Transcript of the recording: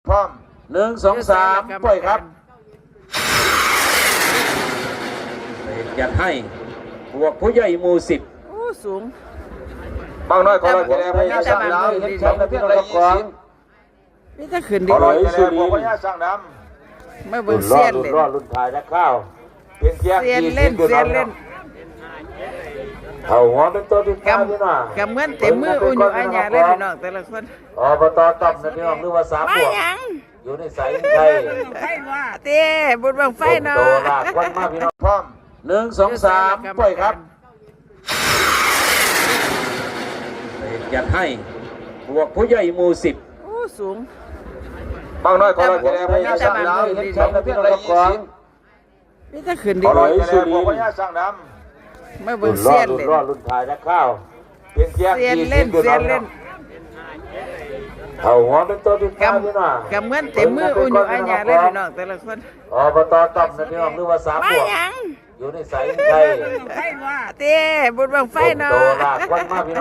พร้อม1 2 3ปล่อยครับจัดให้บวกผู้ใหญ่หมู่10โอ้สูงบางน้อยขอเราจะแรงพญาสร้างน้ำเห็นชมในเพียงไร20นี่ถ้าขึ้นดี ขอเราจะแรงพญาสร้างน้ำ ไม่เบิ่งเสียนเลย รุ่นถ่ายนักข้าวเพียงเที่ยง เสียนเล่นเสียนเล่น เอาหัวเป็นตัวที่ข้าวพี่น้อง กำเงินเต็มมืออุ่นอยู่อันยาเลยพี่น้องแต่ละคน อบตต่ำนะพี่น้องหรือว่า3 บวก ยัง อยู่ในสายไทย เต้บุญบังไฟเนาะ โตลากวันมาพี่น้องพร้อม1 2 3ปล่อยครับจัดให้บวกผู้ใหญ่หมู่10โอ้สูงบางน้อยขอเราจะแรงพญาสร้างน้ำเห็นชมในเพียงไร20นี่ถ้าขึ้นดี ขอเราจะแรงพญาสร้างน้ำ ไม่เบิ่งเสียนเลย รุ่นถ่ายนักข้าวเพียงเที่ยง เสียนเล่นเสียนเล่น เอาหัวเป็นตัวที่ข้าวพี่น้อง กำเงินเต็มมืออุ่นอยู่อันยาเลยพี่น้องแต่ละคน อบตต่ำนะพี่น้องหรือว่า3 บวก ยัง อยู่ในสายไทย เต้บุญบังไฟเนาะ โตลากวันมาพี่น้อง